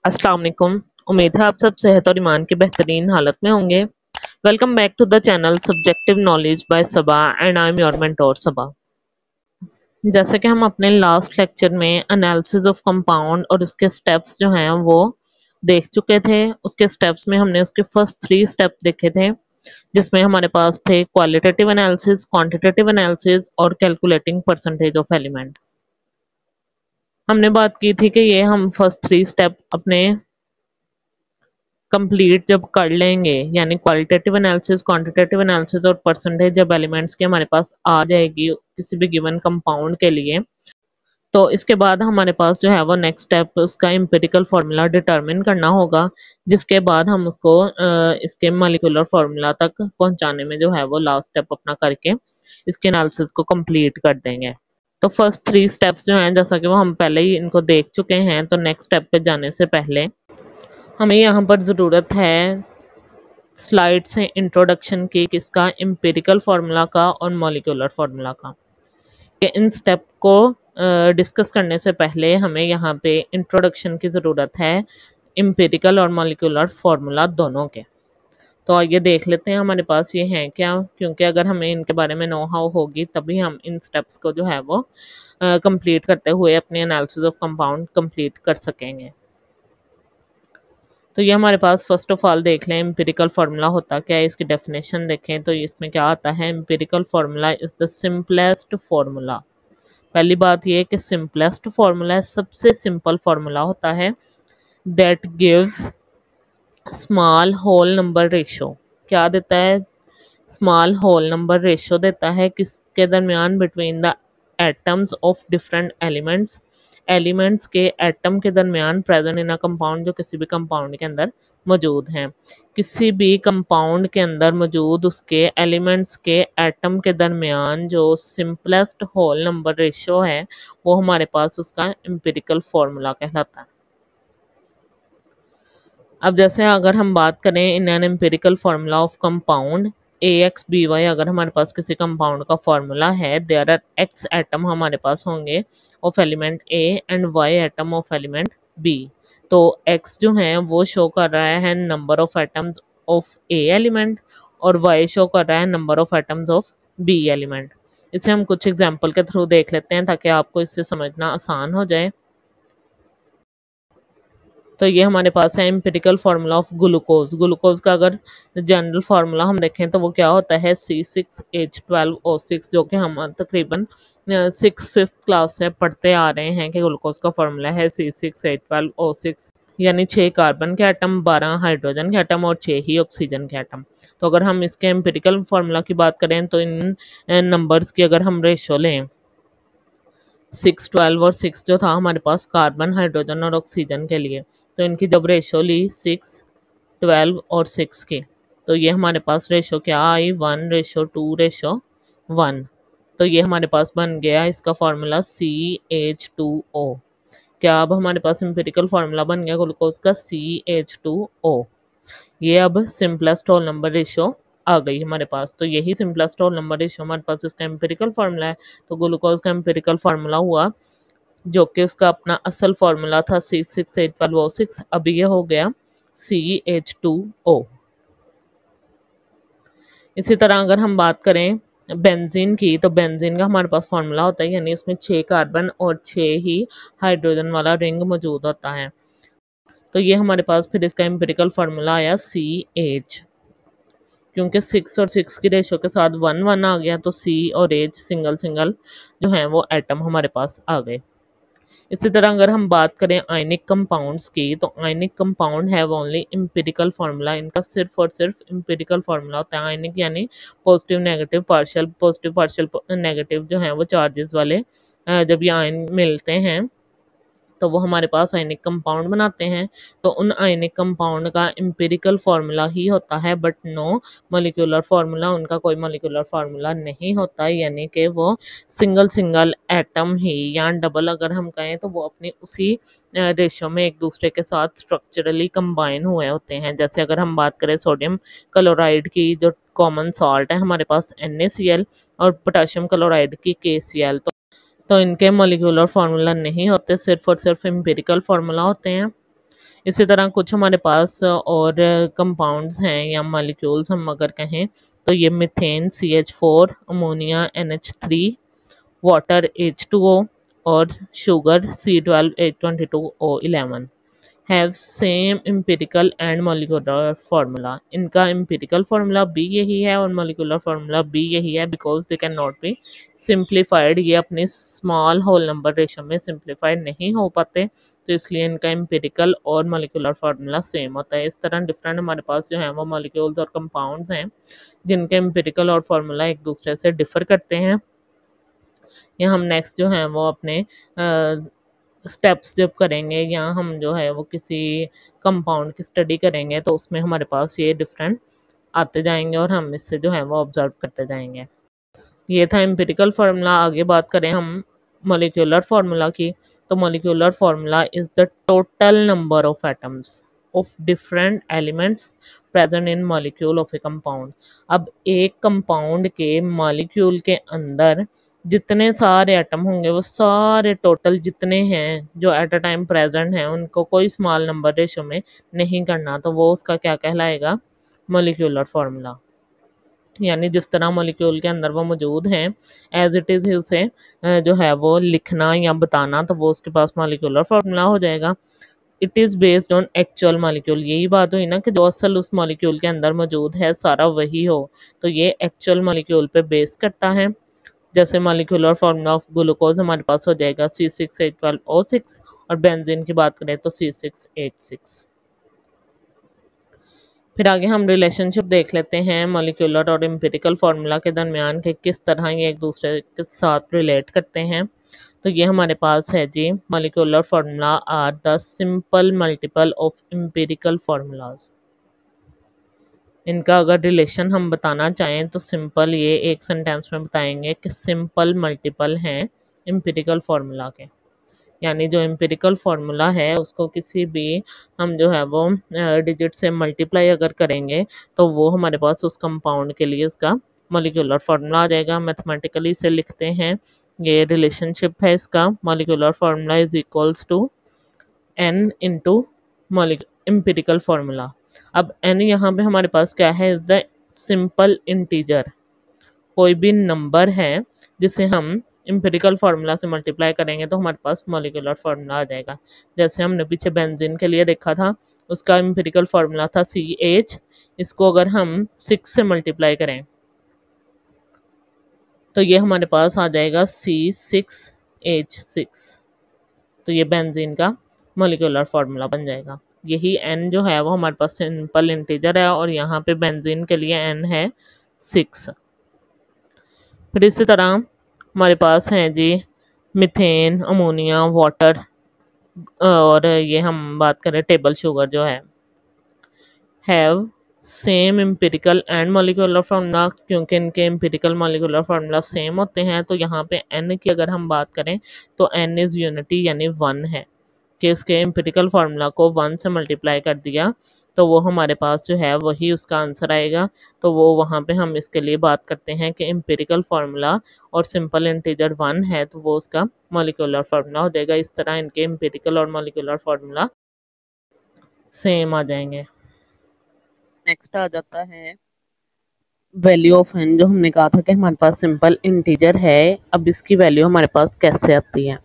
अस्सलाम वालेकुम। उम्मीद है आप सब सेहत और ईमान की बेहतरीन हालत में होंगे। Welcome back to the channel subjective knowledge by Saba and I am your mentor Saba. जैसे कि हम अपने लास्ट लेक्चर में एनालिसिस ऑफ कंपाउंड और उसके स्टेप्स जो हैं वो देख चुके थे। उसके स्टेप्स में हमने उसके फर्स्ट 3 स्टेप देखे थे, जिसमें हमारे पास थे क्वालिटेटिव एनालिसिस, क्वांटिटेटिव एनालिसिस और कैलकुलेटिंग परसेंटेज ऑफ एलिमेंट। हमने बात की थी कि ये हम फर्स्ट 3 स्टेप अपने कंप्लीट जब कर लेंगे, यानी क्वालिटेटिव एनालिसिस, क्वांटिटेटिव एनालिसिस और परसेंटेज जब एलिमेंट्स की हमारे पास आ जाएगी किसी भी गिवन कंपाउंड के लिए, तो इसके बाद हमारे पास जो है वो नेक्स्ट स्टेप उसका एम्पिरिकल फार्मूला डिटरमिन करना होगा, जिसके बाद हम उसको इसके मॉलिक्यूलर फार्मूला तक पहुंचाने में जो है वो लास्ट स्टेप अपना करके इसके एनालिसिस को कंप्लीट कर देंगे। तो फर्स्ट 3 स्टेप्स जो हैं, जैसा कि वो हम पहले ही इनको देख चुके हैं, तो नेक्स्ट स्टेप पे जाने से पहले हमें यहाँ पर ज़रूरत है स्लाइड से इंट्रोडक्शन की, किसका, एम्पिरिकल फार्मूला का और मॉलिक्यूलर फार्मूला का। कि इन स्टेप को डिस्कस करने से पहले हमें यहाँ पे इंट्रोडक्शन की ज़रूरत है एम्पिरिकल और मॉलिक्यूलर फार्मूला दोनों के। तो आइए देख लेते हैं हमारे पास ये हैं क्या, क्योंकि अगर हमें इनके बारे में नो हाउ होगी तभी हम इन स्टेप्स को जो है वो कंप्लीट करते हुए अपनी एनालिसिस ऑफ कंपाउंड कंप्लीट कर सकेंगे। तो ये हमारे पास फर्स्ट ऑफ ऑल देख लें एम्पिरिकल फार्मूला होता क्या है, इसकी डेफिनेशन देखें तो इसमें क्या आता है। Empirical formula is the simplest formula. पहली बात ये कि सिंपलेस्ट फार्मूला सबसे सिंपल फार्मूला होता है that gives small whole number ratio. क्या देता है? स्मॉल होल नंबर रेशो देता है किसके दरमियान, between the atoms of different elements, elements के एटम के दरमियान प्रेजेंट इन अ कंपाउंड, जो किसी भी कंपाउंड के अंदर मौजूद हैं। किसी भी कंपाउंड के अंदर मौजूद उसके एलिमेंट्स के एटम के दरमियान जो सिंपलेस्ट होल नंबर रेशो है वो हमारे पास उसका एम्पिरिकल फार्मूला कहलाता है। अब जैसे अगर हम बात करें in an empirical formula of compound AX BY, अगर हमारे पास किसी कंपाउंड का फार्मूला है, देयर आर X एटम हमारे पास होंगे of element A and Y atom of element B। तो X जो है वो शो कर रहा है number of atoms of A element और Y शो कर रहा है number of atoms of B element. इसे हम कुछ एग्जाम्पल के थ्रू देख लेते हैं ताकि आपको इससे समझना आसान हो जाए। तो ये हमारे पास है empirical formula of glucose. Glucose का अगर जनरल फार्मूला हम देखें तो वो क्या होता है C6H12O6, जो कि हम तकरीबन 6th क्लास से पढ़ते आ रहे हैं कि ग्लूकोज का फार्मूला है C6H12O6, यानी 6 कार्बन के एटम, 12 हाइड्रोजन के एटम और 6 ही ऑक्सीजन के एटम। तो अगर हम इसके एम्पिरिकल फार्मूला की बात करें तो इन नंबर्स की अगर हम रेशो लें 6, 12 और 6 जो था हमारे पास कार्बन, हाइड्रोजन और ऑक्सीजन के लिए, तो इनकी जब रेशो ली 6, 12 और 6 की, तो ये हमारे पास रेशो क्या आई, 1:2:1। तो ये हमारे पास बन गया इसका फार्मूला CH2O। क्या अब हमारे पास एम्पिरिकल फार्मूला बन गया ग्लूकोज का CH2O। ये अब सिंपलेस्ट होल नंबर रेशो आ गई हमारे पास। तो यही सिंपलेस्ट होल नंबर रेशो हमारे पास इसका एम्पिरिकल फार्मूला है। तो ग्लूकोज का एम्पिरिकल फार्मूला हुआ, जो कि उसका अपना असल फार्मूला था C6H12O6, अब ये हो गया CH2O। इसी तरह अगर हम बात करें बेंजीन की, तो बेंजीन का हमारे पास फार्मूला होता है, यानी इसमें 6 कार्बन और 6 ही हाइड्रोजन वाला रिंग मौजूद होता है। तो ये हमारे पास फिर इसका एम्पिरिकल फार्मूला आया CH। क्योंकि 6 और 6 की रेशो के साथ 1, 1 आ गया, तो C और H सिंगल सिंगल जो है वो एटम हमारे पास आ गए। इसी तरह अगर हम बात करें आयनिक कंपाउंड्स की, तो आयनिक कंपाउंड है वो ओनली एम्पिरिकल फार्मूला, इनका सिर्फ और सिर्फ एम्पिरिकल फार्मूला होता है। आयनिक यानी positive negative partial, positive partial negative जो है वो चार्जेस वाले जब ये आयन मिलते हैं तो वो हमारे पास आयनिक कंपाउंड बनाते हैं। तो उन आयनिक कंपाउंड का एम्पिरिकल फार्मूला ही होता है, बट नो मॉलिक्यूलर फार्मूला, उनका कोई मॉलिक्यूलर फार्मूला नहीं होता, यानी कि वो सिंगल सिंगल एटम ही या डबल अगर हम कहें तो वो अपनी उसी रेशो में एक दूसरे के साथ स्ट्रक्चरली कंबाइन हुए होते हैं। जैसे अगर हम बात करें सोडियम क्लोराइड की, जो कॉमन सॉल्ट है हमारे पास NaCl, और पोटेशियम क्लोराइड की KCl, तो इनके मॉलिक्यूलर फार्मूला नहीं होते, सिर्फ और सिर्फ एम्पिरिकल फार्मूला होते हैं। इसी तरह कुछ हमारे पास और कंपाउंड्स हैं या मॉलिक्यूल्स हम अगर कहें तो ये methane CH4, ammonia NH3, water H2O और sugar C12H22O11 have same empirical and molecular formula. इनका एम्पिरिकल फार्मूला भी यही है और मोलिकुलर फार्मूला भी यही है, because they can not be simplified. ये अपनी स्मॉल होल नंबर रेशो में सिंप्लीफाइड नहीं हो पाते, तो इसलिए इनका एम्पिरिकल और मोलिकुलर फार्मूला सेम होता है। इस तरह डिफरेंट हमारे पास जो है वो मॉलिक्यूल्स और कंपाउंड्स हैं जिनके एम्पिरिकल और फार्मूला एक दूसरे से डिफर करते हैं। या हम नेक्स्ट जो है वो अपने स्टेप्स जब करेंगे या हम जो है वो किसी कंपाउंड की स्टडी करेंगे तो उसमें हमारे पास ये डिफरेंट आते जाएंगे और हम इससे जो है वो ऑब्जर्व करते जाएंगे। ये था एम्पिरिकल फार्मूला। आगे बात करें हम मॉलिक्यूलर फार्मूला की, तो molecular formula is the total number of atoms of different elements present in molecule of A compound. अब एक कंपाउंड के मॉलिक्यूल के अंदर जितने सारे एटम होंगे वो सारे टोटल जितने हैं जो एट अ टाइम प्रेजेंट हैं उनको कोई स्मॉल नंबर रेशो में नहीं करना, तो वो उसका क्या कहलाएगा, मॉलिक्यूलर फार्मूला। यानी जिस तरह मॉलिक्यूल के अंदर वो मौजूद हैं एज इट इज़ उसे जो है वो लिखना या बताना, तो वो उसके पास मॉलिक्यूलर फार्मूला हो जाएगा। It is based on actual molecule. यही बात हुई ना कि जो असल उस मॉलिक्यूल के अंदर मौजूद है सारा वही हो, तो ये एक्चुअल मॉलिक्यूल पे बेस करता है। जैसे मॉलिक्यूलर फार्मूला ऑफ ग्लूकोज हमारे पास हो जाएगा C6H12O6 और बेंजीन की बात करें तो C6H6। फिर आगे हम रिलेशनशिप देख लेते हैं मॉलिक्यूलर और एम्पिरिकल फार्मूला के दरमियान के किस तरह ये एक दूसरे के साथ रिलेट करते हैं। तो ये हमारे पास है जी, molecular formula are the simple multiple of empirical formulas. इनका अगर रिलेशन हम बताना चाहें तो सिंपल ये एक सेंटेंस में बताएंगे कि सिंपल मल्टीपल हैं एम्पिरिकल फार्मूला के। यानी जो एम्पिरिकल फार्मूला है उसको किसी भी हम जो है वो डिजिट से मल्टीप्लाई अगर करेंगे तो वो हमारे पास उस कंपाउंड के लिए उसका मॉलिक्यूलर फार्मूला आ जाएगा। मैथमेटिकली इसे लिखते हैं, ये रिलेशनशिप है इसका, molecular formula is equals to n into empirical formula. अब n यहाँ पे हमारे पास क्या है, इज द सिंपल इंटीजर। कोई भी नंबर है जिसे हम एम्पिरिकल फार्मूला से मल्टीप्लाई करेंगे तो हमारे पास मॉलिक्यूलर फार्मूला आ जाएगा। जैसे हमने पीछे बेंजीन के लिए देखा था, उसका एम्पिरिकल फार्मूला था CH। इसको अगर हम 6 से मल्टीप्लाई करें तो ये हमारे पास आ जाएगा C6H6। तो ये बेंजीन का मॉलिक्यूलर फार्मूला बन जाएगा। यही n जो है वो हमारे पास सिंपल इंटीजर है और यहाँ पे बेंजीन के लिए n है 6। फिर इसी तरह हमारे पास हैं जी मीथेन, अमोनिया, वाटर और ये हम बात करें टेबल शुगर जो है, have same empirical and molecular formula. क्योंकि इनके एम्पिरिकल मॉलिक्यूलर फार्मूला सेम होते हैं तो यहाँ पे n की अगर हम बात करें तो n इज़ यूनिटी यानी 1 है कि इसके एम्पिरिकल फार्मूला को 1 से मल्टीप्लाई कर दिया तो वो हमारे पास जो है वही उसका आंसर आएगा। तो वो वहाँ पे हम इसके लिए बात करते हैं कि एम्पिरिकल फार्मूला और सिंपल इंटीजर 1 है तो वो उसका मॉलिक्यूलर फार्मूला हो जाएगा। इस तरह इनके एम्पिरिकल और मॉलिक्यूलर फार्मूला सेम आ जाएंगे। नेक्स्ट आ जाता है वैल्यू ऑफ n, जो हमने कहा था कि हमारे पास सिंपल इंटीजर है। अब इसकी वैल्यू हमारे पास कैसे आती है,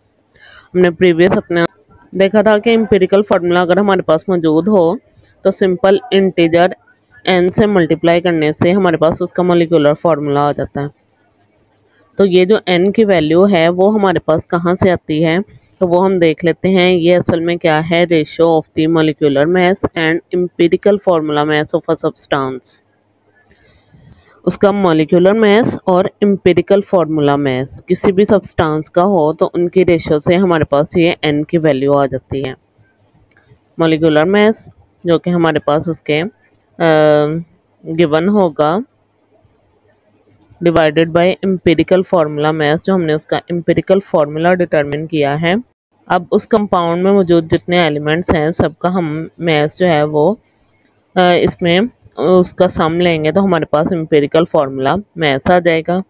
हमने प्रीवियस अपने देखा था कि एम्पिरिकल फार्मूला अगर हमारे पास मौजूद हो तो सिंपल इंटीजर n से मल्टीप्लाई करने से हमारे पास उसका मॉलिक्यूलर फार्मूला आ जाता है। तो ये जो n की वैल्यू है वो हमारे पास कहाँ से आती है, तो वो हम देख लेते हैं। ये असल में क्या है, ratio of the molecular mass and empirical formula mass of a substance. उसका मॉलिक्यूलर मास और एम्पिरिकल फार्मूला मास किसी भी सब्सटेंस का हो तो उनकी रेशियो से हमारे पास ये n की वैल्यू आ जाती है। मॉलिक्यूलर मास जो कि हमारे पास उसके गिवन होगा divided by empirical formula mass, जो हमने उसका एम्पिरिकल फार्मूला डिटरमिन किया है। अब उस कंपाउंड में मौजूद जितने एलिमेंट्स हैं सबका हम मास जो है वो इसमें उसका सम लेंगे तो हमारे पास एम्पिरिकल फार्मूला मास आ जाएगा।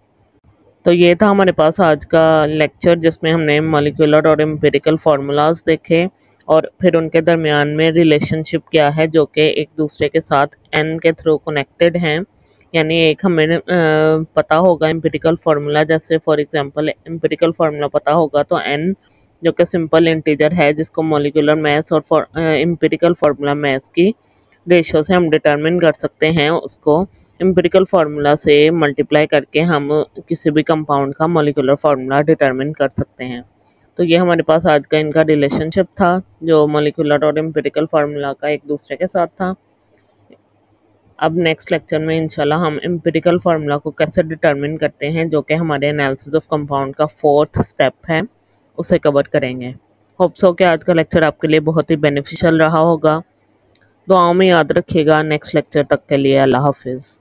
तो ये था हमारे पास आज का लेक्चर जिसमें हमने मॉलिक्यूलर और एम्पिरिकल फार्मूलाज देखे और फिर उनके दरमियान में रिलेशनशिप क्या है जो कि एक दूसरे के साथ एन के थ्रू कनेक्टेड हैं। यानी एक हमें पता होगा एम्पिरिकल फार्मूला, जैसे फॉर एग्जांपल एम्पिरिकल फार्मूला पता होगा तो एन जो कि सिंपल इंटीजर है जिसको मॉलिक्यूलर मास और एम्पिरिकल फार्मूला मास की रेशियो से हम डिटरमिन कर सकते हैं, उसको एम्पिरिकल फार्मूला से मल्टीप्लाई करके हम किसी भी कंपाउंड का मॉलिक्यूलर फार्मूला डिटरमिन कर सकते हैं। तो ये हमारे पास आज का इनका रिलेशनशिप था जो मॉलिक्यूलर और एम्पिरिकल फार्मूला का एक दूसरे के साथ था। अब नेक्स्ट लेक्चर में इंशाल्लाह हम एम्पिरिकल फार्मूला को कैसे डिटरमिन करते हैं जो कि हमारे एनालिसिस ऑफ कंपाउंड का 4th स्टेप है, उसे कवर करेंगे। होप सो कि आज का लेक्चर आपके लिए बहुत ही बेनिफिशियल रहा होगा। दुआओं में याद रखिएगा। नेक्स्ट लेक्चर तक के लिए अल्लाह हाफिज़।